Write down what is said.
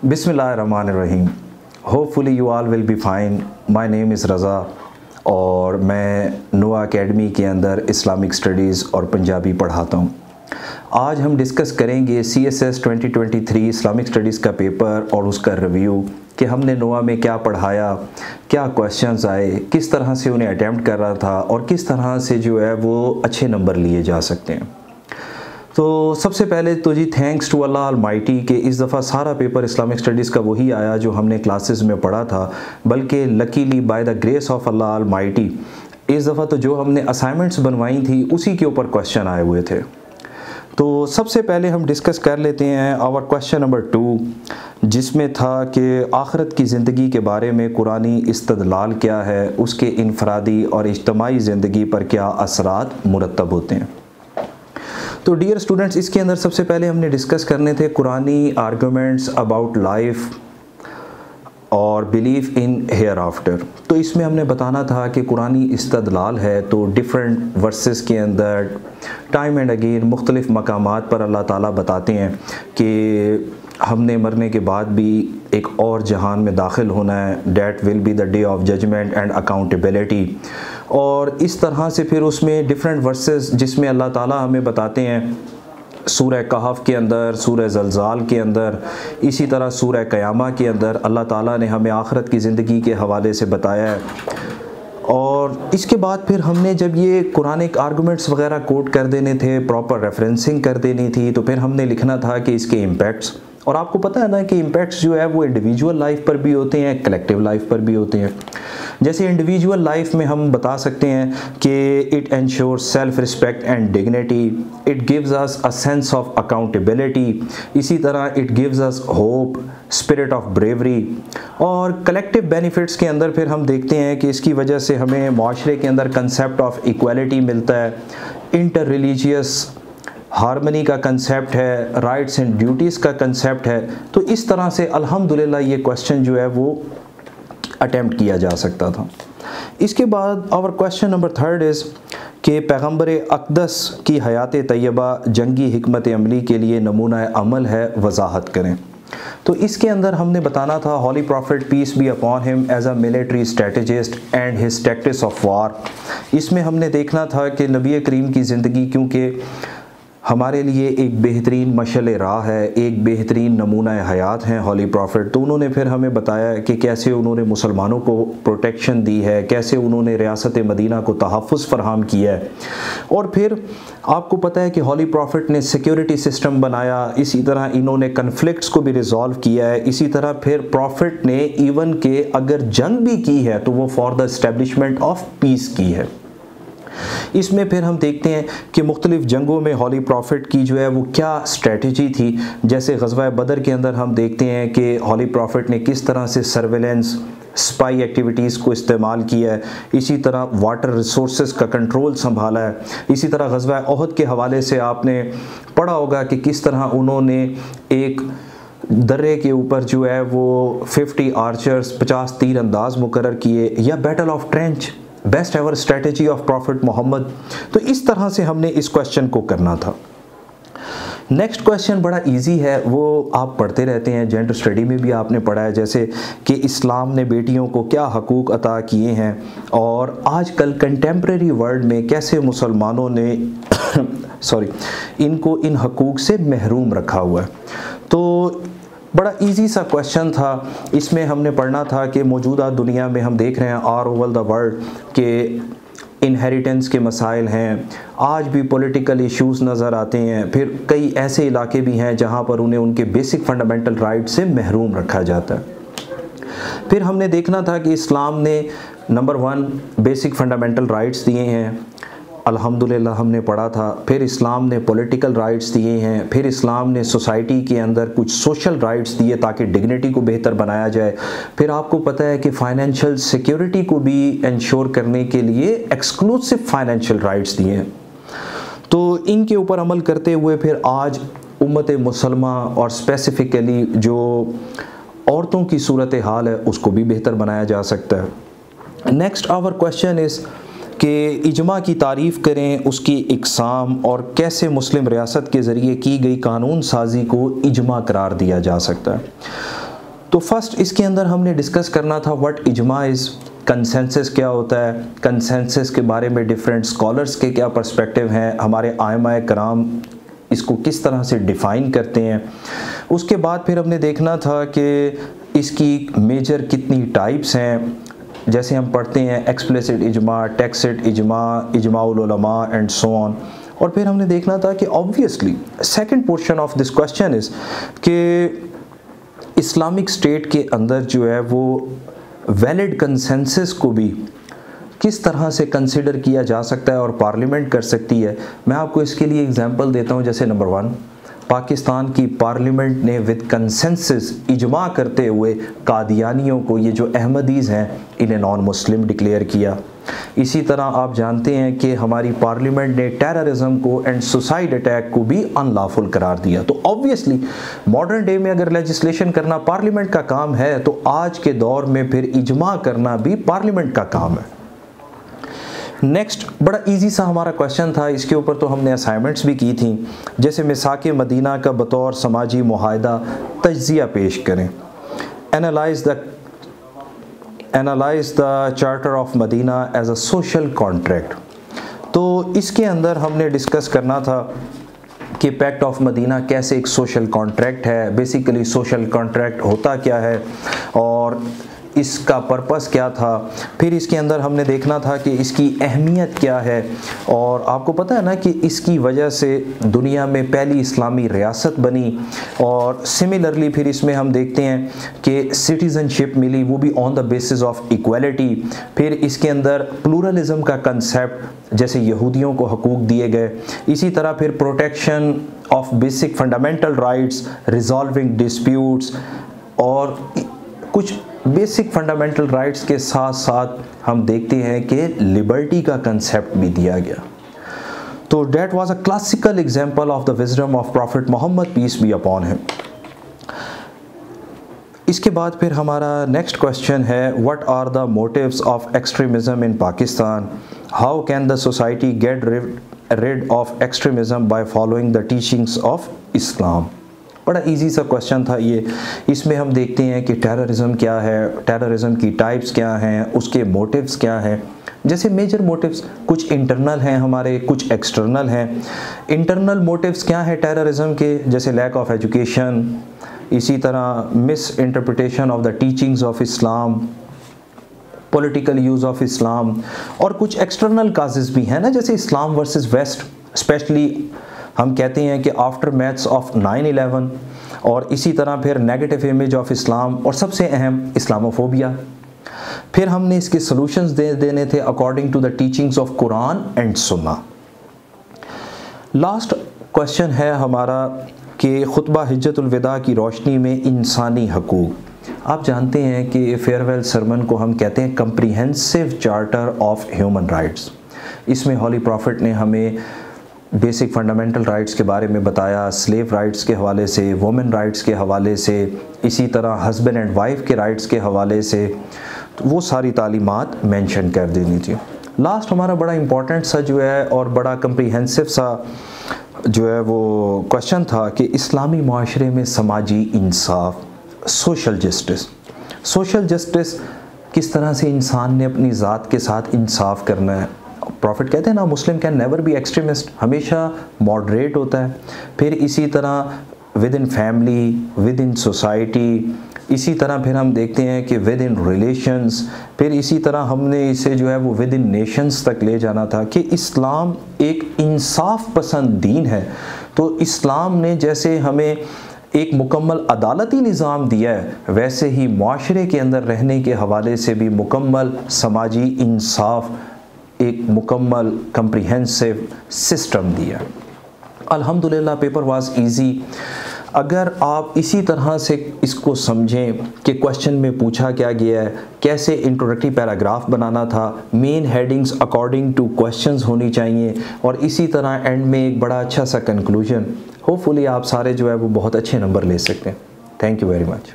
बिस्मिल्लाहिर्रहमानिर्रहीम। Hopefully you all will be fine. My name is Raza और मैं नोआ एकेडमी के अंदर इस्लामिक स्टडीज़ और पंजाबी पढ़ाता हूँ। आज हम डिस्कस करेंगे CSS 2023 इस्लामिक स्टडीज़ का पेपर और उसका रिव्यू कि हमने नोआ में क्या पढ़ाया, क्या क्वेश्चंस आए, किस तरह से उन्हें अटैम्प्ट कर रहा था और किस तरह से जो है वो अच्छे नंबर लिए जा सकते हैं। तो सबसे पहले तो जी थैंक्स टू अल्लाह अलमाइटी कि इस दफ़ा सारा पेपर इस्लामिक स्टडीज़ का वही आया जो हमने क्लासेस में पढ़ा था, बल्कि luckily by the grace of Allah Almighty इस दफ़ा तो जो हमने असाइनमेंट्स बनवाई थी उसी के ऊपर क्वेश्चन आए हुए थे। तो सबसे पहले हम डिस्कस कर लेते हैं आवर क्वेश्चन नंबर 2, जिसमें था कि आखिरत की ज़िंदगी के बारे में कुरानी इस्तदलाल क्या है, उसके इनफरादी और इज्तमाई ज़िंदगी पर क्या असरात मुरतब होते हैं। तो डियर स्टूडेंट्स, इसके अंदर सबसे पहले हमने डिस्कस करने थे कुरानी आर्गूमेंट्स अबाउट लाइफ और बिलीफ इन हेयर आफ्टर। तो इसमें हमने बताना था कि कुरानी इस्तदलाल है तो डिफरेंट वर्सेस के अंदर टाइम एंड अगेन मुख्तलिफ मकामात पर अल्लाह ताला बताते हैं कि हमने मरने के बाद भी एक और जहान में दाखिल होना है, that will be the day of judgement and accountability. और इस तरह से फिर उसमें डिफरेंट वर्सेस जिसमें अल्लाह ताला हमें बताते हैं सूरह कहफ के अंदर, सूरह ज़लज़ाल के अंदर, इसी तरह सूरह क़यामा के अंदर अल्लाह ताला ने हमें आखिरत की ज़िंदगी के हवाले से बताया है। और इसके बाद फिर हमने जब ये कुरानिक आर्गूमेंट्स वगैरह कोट कर देने थे, प्रॉपर रेफरेंसिंग कर देनी थी, तो फिर हमने लिखना था कि इसके इम्पैक्ट्स, और आपको पता है ना कि इम्पैक्ट्स जो है वो इंडिविजुअल लाइफ पर भी होते हैं, कलेक्टिव लाइफ पर भी होते हैं। जैसे इंडिविजुअल लाइफ में हम बता सकते हैं कि it ensures self respect and dignity, it gives us a sense of accountability, इसी तरह it gives us hope, spirit of bravery. और कलेक्टिव बेनिफिट्स के अंदर फिर हम देखते हैं कि इसकी वजह से हमें माशरे के अंदर कंसेप्ट ऑफ इक्वालिटी मिलता है, इंटर रिलीजियस हार्मनी का कंसेप्ट है, राइट्स एंड ड्यूटीज़ का कंसेप्ट है। तो इस तरह से अल्हम्दुलिल्लाह ये क्वेश्चन जो है वो अटेम्प्ट किया जा सकता था। इसके बाद आवर क्वेश्चन नंबर 3 इज़ कि पैगम्बर अक़दस की हयात तैयबा जंगी हिकमत अमली के लिए नमूना अमल है, वजाहत करें। तो इसके अंदर हमने बताना था holy prophet peace be upon him as a military strategist and his tactics of war. इसमें हमने देखना था कि नबी करीम की ज़िंदगी क्योंकि हमारे लिए एक बेहतरीन मशल राह है, एक बेहतरीन नमूना हयात हैं हॉली प्रॉफिट, तो उन्होंने फिर हमें बताया कि कैसे उन्होंने मुसलमानों को प्रोटेक्शन दी है, कैसे उन्होंने रियासत मदीना को तहफ़्फ़ुज़ फ़राहम किया है। और फिर आपको पता है कि हॉली प्रॉफिट ने सिक्योरिटी सिस्टम बनाया, इसी तरह इन्होंने कन्फ्लिक्ट्स को भी रिज़ॉल्व किया है। इसी तरह फिर प्रॉफिट ने इवन के अगर जंग भी की है तो वो for the establishment of peace की है। इसमें फिर हम देखते हैं कि मुख्तलिफ जंगों में हॉली प्रॉफिट की जो है वो क्या स्ट्रेटजी थी। जैसे ग़ज़वा बदर के अंदर हम देखते हैं कि हॉली प्रॉफिट ने किस तरह से सर्वेलेंस, स्पाई एक्टिविटीज़ को इस्तेमाल किया है, इसी तरह वाटर रिसोर्सेज का कंट्रोल संभाला है। इसी तरह ग़ज़वा ओहद के हवाले से आपने पढ़ा होगा कि किस तरह उन्होंने एक दर्रे के ऊपर जो है वो 50 आर्चर्स, 50 तीर अंदाज मुकर्रर किए, या battle of trench, best ever strategy of prophet Muhammad. तो इस तरह से हमने इस क्वेश्चन को करना था। नेक्स्ट क्वेश्चन बड़ा इजी है, वो आप पढ़ते रहते हैं, जेंडर स्टडी में भी आपने पढ़ा है, जैसे कि इस्लाम ने बेटियों को क्या हकूक़ अता किए हैं और आजकल कंटेम्प्रेरी वर्ल्ड में कैसे मुसलमानों ने इनको इन हकूक़ से महरूम रखा हुआ है। तो बड़ा इजी सा क्वेश्चन था। इसमें हमने पढ़ना था कि मौजूदा दुनिया में हम देख रहे हैं ऑल ओवर द वर्ल्ड के इनहेरिटेंस के मसाइल हैं, आज भी पॉलिटिकल इश्यूज़ नज़र आते हैं, फिर कई ऐसे इलाके भी हैं जहां पर उन्हें उनके बेसिक फंडामेंटल राइट से महरूम रखा जाता है। फिर हमने देखना था कि इस्लाम ने नंबर 1 बेसिक फंडामेंटल राइट्स दिए हैं, अल्हम्दुलिल्लाह हमने पढ़ा था। फिर इस्लाम ने पॉलिटिकल राइट्स दिए हैं, फिर इस्लाम ने सोसाइटी के अंदर कुछ सोशल राइट्स दिए ताकि डिग्निटी को बेहतर बनाया जाए। फिर आपको पता है कि फाइनेंशियल सिक्योरिटी को भी इंश्योर करने के लिए एक्सक्लूसिव फाइनेंशियल राइट्स दिए हैं। तो इनके ऊपर अमल करते हुए फिर आज उम्मत मुसलमा और स्पेसिफ़िकली जो औरतों की सूरत हाल है उसको भी बेहतर बनाया जा सकता है। नेक्स्ट आवर क्वेश्चन इज़ कि इजमा की तारीफ़ करें, उसकी इकसाम और कैसे मुस्लिम रियासत के ज़रिए की गई कानून साजी को इजमा करार दिया जा सकता है। तो फर्स्ट इसके अंदर हमने डिस्कस करना था व्हाट इजमा इज़, कंसेंसस क्या होता है, कंसेंसस के बारे में डिफरेंट स्कॉलर्स के क्या पर्सपेक्टिव हैं, हमारे आइमा कराम इसको किस तरह से डिफ़ाइन करते हैं। उसके बाद फिर हमने देखना था कि इसकी मेजर कितनी टाइप्स हैं, जैसे हम पढ़ते हैं एक्सप्लिसिट इजमा, टैक्सिट इजमा, इजमाउल उलमा एंड सो ऑन। और फिर हमने देखना था कि obviously second portion of this question is कि इस्लामिक स्टेट के अंदर जो है वो वैलिड कंसेंसस को भी किस तरह से कंसिडर किया जा सकता है और पार्लियामेंट कर सकती है। मैं आपको इसके लिए एग्जांपल देता हूं, जैसे नंबर 1, पाकिस्तान की पार्लियामेंट ने विद कंसेंसस इजमा करते हुए कादियानियों को, ये जो अहमदीज़ हैं, इन्हें नॉन मुस्लिम डिक्लेयर किया। इसी तरह आप जानते हैं कि हमारी पार्लियामेंट ने टेररिज्म को एंड सुसाइड अटैक को भी अनलॉफुल करार दिया। तो ऑब्वियसली मॉडर्न डे में अगर लेजिस्लेशन करना पार्लियामेंट का काम है, तो आज के दौर में फिर इजमा करना भी पार्लियामेंट का काम है। नेक्स्ट बड़ा इजी सा हमारा क्वेश्चन था, इसके ऊपर तो हमने असाइनमेंट्स भी की थी, जैसे मिसाक मदीना का बतौर समाजी मुआहदा तज्जिया पेश करें। Analyse the charter of Medina as a social contract. तो इसके अंदर हमने डिस्कस करना था कि पैक्ट ऑफ मदीना कैसे एक सोशल कॉन्ट्रैक्ट है, बेसिकली सोशल कॉन्ट्रैक्ट होता क्या है और इसका पर्पस क्या था। फिर इसके अंदर हमने देखना था कि इसकी अहमियत क्या है, और आपको पता है ना कि इसकी वजह से दुनिया में पहली इस्लामी रियासत बनी। और सिमिलरली फिर इसमें हम देखते हैं कि सिटीज़नशिप मिली, वो भी on the basis of equality. फिर इसके अंदर प्लूरलिज्म का कंसेप्ट, जैसे यहूदियों को हकूक़ दिए गए। इसी तरह फिर protection of basic fundamental rights, resolving disputes, और कुछ बेसिक फंडामेंटल राइट्स के साथ साथ हम देखते हैं कि लिबर्टी का कंसेप्ट भी दिया गया। तो that was a classical example of the wisdom of prophet Muhammad, peace be upon him. इसके बाद फिर हमारा नेक्स्ट क्वेश्चन है, what are the motives of extremism in Pakistan, how can the society get rid of extremism by following the teachings of Islam. बड़ा easy सा question था ये। इसमें हम देखते हैं कि टेररिज्म क्या है, टेररिज्म की टाइप्स क्या हैं, उसके मोटिव्स क्या हैं। जैसे मेजर मोटिव्स कुछ इंटरनल हैं हमारे, कुछ एक्सटर्नल हैं। इंटरनल मोटिव्स क्या है टेररिज्म के, जैसे लैक ऑफ एजुकेशन, इसी तरह miss interpretation of the teachings of Islam, political use of Islam. और कुछ एक्सटर्नल काजेज़ भी हैं ना, जैसे इस्लाम वर्सेस वेस्ट, स्पेशली हम कहते हैं कि आफ्टर मैथ्स ऑफ 9/11, और इसी तरह फिर नेगेटिव इमेज ऑफ इस्लाम, और सबसे अहम इस्लामोफोबिया। फिर हमने इसके सॉल्यूशंस देने थे according to the teachings of Quran and Sunnah. Last question है हमारा कि खुतबा हिज्जतुल विदा की रोशनी में इंसानी हकूक़। आप जानते हैं कि फेयरवेल सरमन को हम कहते हैं comprehensive charter of human rights. इसमें हॉली प्रॉफिट ने हमें बेसिक फंडामेंटल राइट्स के बारे में बताया, स्लेव राइट्स के हवाले से, वुमेन राइट्स के हवाले से, इसी तरह हस्बैंड एंड वाइफ के राइट्स के हवाले से, तो वो सारी तालीमात मेंशन कर देनी थी। लास्ट हमारा बड़ा इम्पॉर्टेंट सा जो है और बड़ा कंप्रीहेंसिव सा जो है वो क्वेश्चन था कि इस्लामी माशरे में समाजी इंसाफ, सोशल जस्टिस। सोशल जस्टिस किस तरह से इंसान ने अपनी ज़ात के साथ इंसाफ करना है। प्रॉफिट कहते हैं ना, मुस्लिम कैन नेवर बी एक्सट्रीमिस्ट, हमेशा मॉडरेट होता है। फिर इसी तरह with in family, with in society, इसी तरह फिर हम देखते हैं कि विद इन रिलेशंस, फिर इसी तरह हमने इसे जो है वो विद इन नेशंस तक ले जाना था कि इस्लाम एक इंसाफ पसंद दीन है। तो इस्लाम ने जैसे हमें एक मुकम्मल अदालती निज़ाम दिया है, वैसे ही माशरे के अंदर रहने के हवाले से भी मुकम्मल समाजी इंसाफ, एक मुकम्मल कंप्रीहेंसिव सिस्टम दिया। अल्हम्दुलिल्लाह पेपर वाज इजी। अगर आप इसी तरह से इसको समझें कि क्वेश्चन में पूछा क्या गया है, कैसे इंट्रोडक्टरी पैराग्राफ बनाना था, main headings according two questions होनी चाहिए, और इसी तरह एंड में एक बड़ा अच्छा सा कंक्लूजन, होपफुली आप सारे जो है वो बहुत अच्छे नंबर ले सकते हैं। Thank you very much.